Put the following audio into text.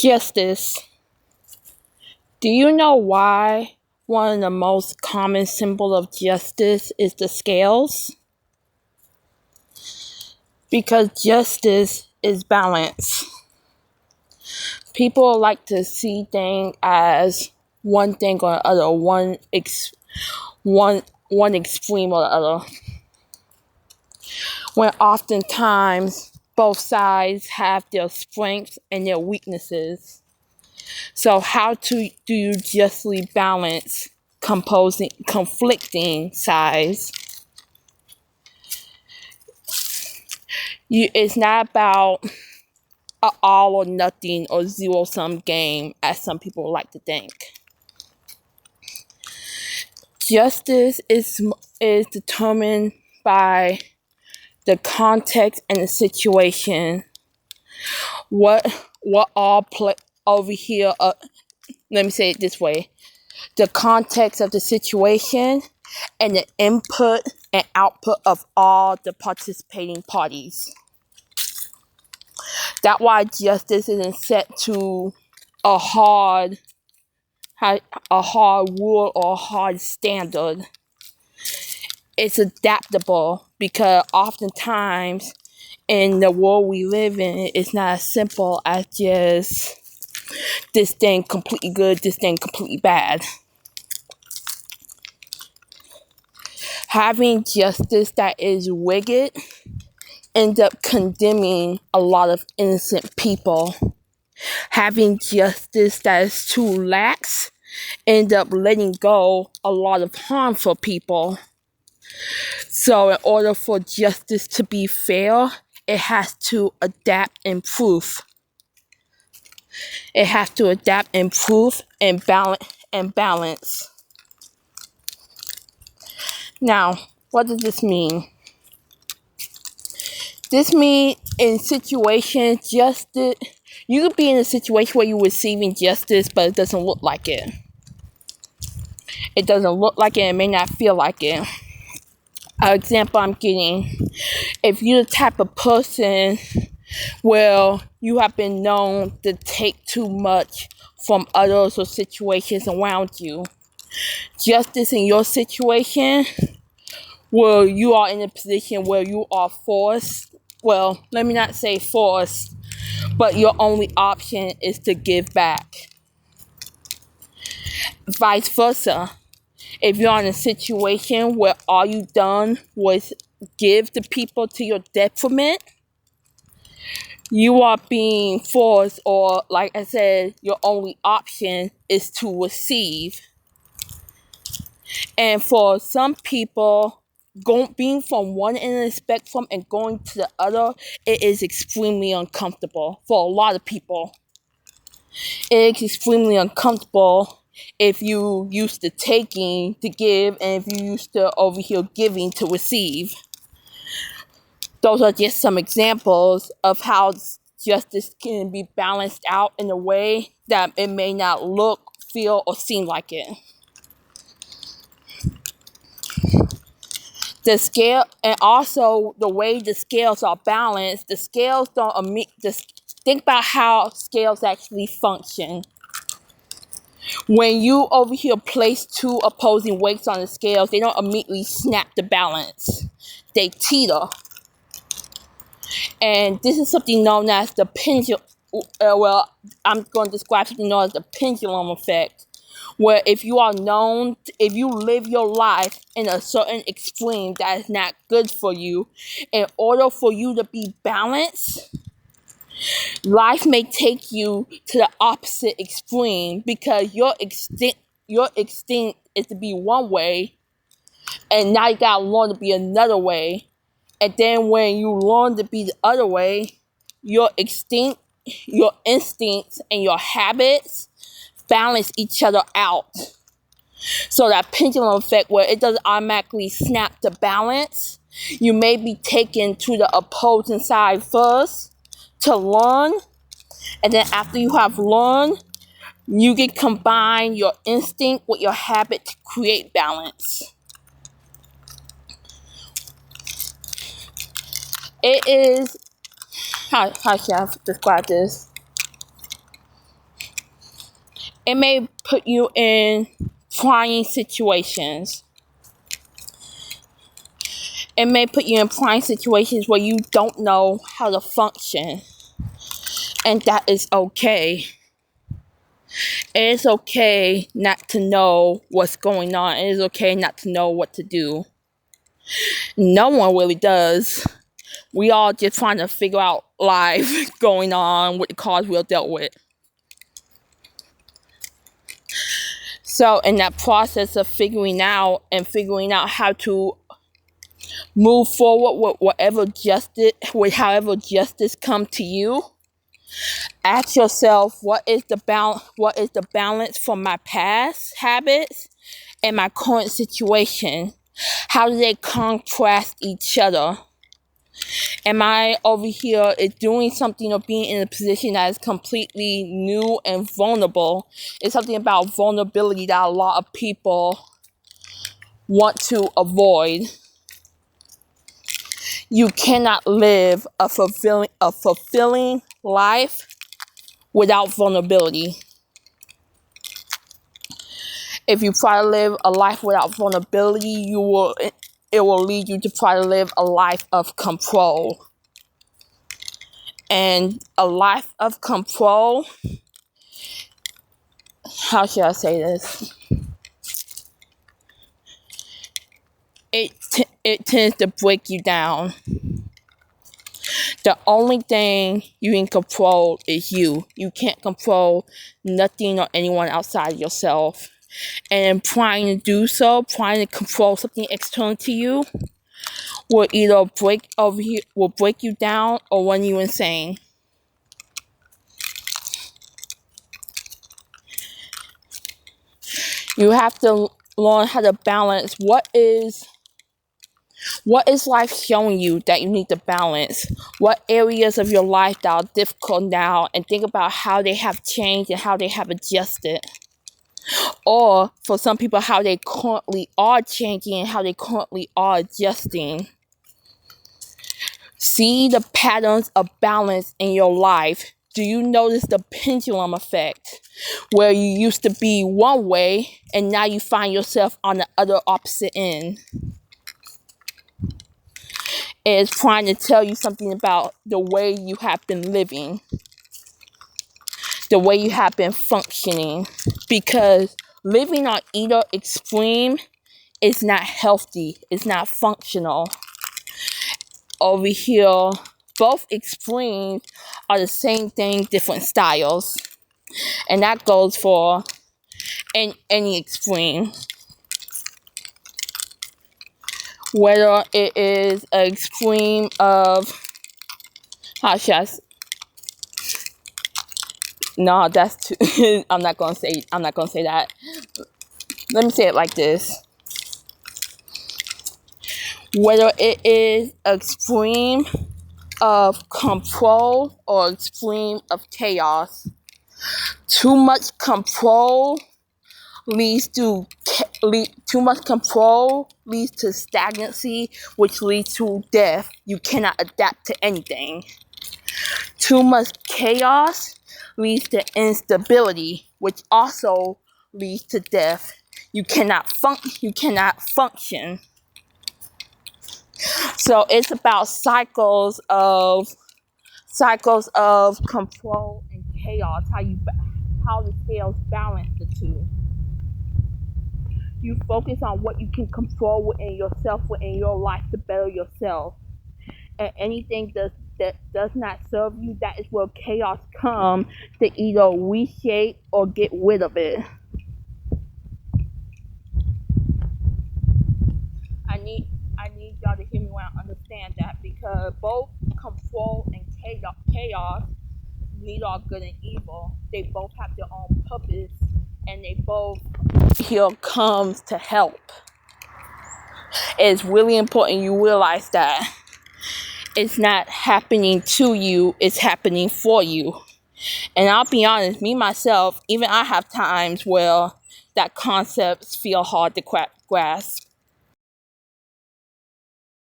Justice. Do you know why one of the most common symbols of justice is the scales? Because justice is balance. People like to see things as one thing or the other, one extreme or the other. When oftentimes both sides have their strengths and their weaknesses. So how do you justly balance conflicting sides? It's not about an all or nothing or zero-sum game, as some people like to think. Justice is determined by the context and the situation. What all play over here? Let me say it this way: the context of the situation and the input and output of all the participating parties. That's why justice isn't set to a hard rule or a hard standard. It's adaptable because oftentimes in the world we live in, it's not as simple as just this thing completely good, this thing completely bad. Having justice that is wicked ends up condemning a lot of innocent people. Having justice that is too lax ends up letting go a lot of harmful people. So in order for justice to be fair, it has to adapt and improve. It has to adapt, improve, and balance. Now, what does this mean? This means in situations, justice, you could be in a situation where you're receiving justice, but it doesn't look like it. It doesn't look like it, it may not feel like it. An example I'm getting, if you're the type of person where you have been known to take too much from others or situations around you, justice in your situation, where you are in a position where you are forced, well, let me not say forced, but your only option is to give back. Vice versa. If you're in a situation where all you done was give to people to your detriment, you are being forced, or like I said, your only option is to receive. And for some people, being from one end of the spectrum and going to the other, it is extremely uncomfortable for a lot of people. It is extremely uncomfortable if you used to taking to give, and if you used to over here giving to receive. Those are just some examples of how justice can be balanced out in a way that it may not look, feel, or seem like it. The scale, and also the way the scales are balanced, the scales don't think about how scales actually function. When you over here place two opposing weights on the scales, they don't immediately snap the balance. They teeter. And this is something known as the pendulum. I'm going to describe something known as the pendulum effect, where if you live your life in a certain extreme that is not good for you, in order for you to be balanced, life may take you to the opposite extreme, because your instinct is to be one way, and now you gotta learn to be another way. And then when you learn to be the other way, your instincts, and your habits balance each other out. So that pendulum effect, where it doesn't automatically snap the balance, you may be taken to the opposing side first to learn, and then after you have learned, you can combine your instinct with your habit to create balance. It is, how should I describe this? It may put you in trying situations. It may put you in trying situations where you don't know how to function. And that is okay. It is okay not to know what's going on. It is okay not to know what to do. No one really does. We all just trying to figure out life going on with the cards we're dealt with. So in that process of figuring out how to move forward with however justice come to you, ask yourself, what is the balance from my past habits and my current situation? How do they contrast each other? Am I over here doing something or being in a position that is completely new and vulnerable? It's something about vulnerability that a lot of people want to avoid. You cannot live a fulfilling life without vulnerability. If you try to live a life without vulnerability, it will lead you to try to live a life of control. And a life of control, how should I say this? It tends to break you down. The only thing you can control is you. You can't control nothing or anyone outside of yourself. And in trying to do so, trying to control something external to you, will either break you down or run you insane. You have to learn how to balance what is life showing you that you need to balance. What areas of your life that are difficult now, and think about how they have changed and how they have adjusted. Or for some people, how they currently are changing and how they currently are adjusting. See the patterns of balance in your life. Do you notice the pendulum effect, where you used to be one way and now you find yourself on the other opposite end? It's trying to tell you something about the way you have been living, the way you have been functioning. Because living on either extreme is not healthy, it's not functional. Over here, both extremes are the same thing, different styles. And that goes for any extreme. Whether it is an extreme of, how should I say? No, that's too, I'm not gonna say that. Let me say it like this. Whether it is extreme of control or extreme of chaos, too much control leads to stagnancy, which leads to death. You cannot adapt to anything. Too much chaos leads to instability, which also leads to death. You cannot function. So it's about cycles of control and chaos. How the scales balance the two. You focus on what you can control within yourself, within your life, to better yourself. And anything that does not serve you, that is where chaos comes to either reshape or get rid of it. I need y'all to hear me when I understand that, because both control and chaos, neither are good and evil. They both have their own purpose, and they both here comes to help. It's really important you realize that it's not happening to you, it's happening for you. And I'll be honest, me myself, even I have times where that concepts feel hard to grasp.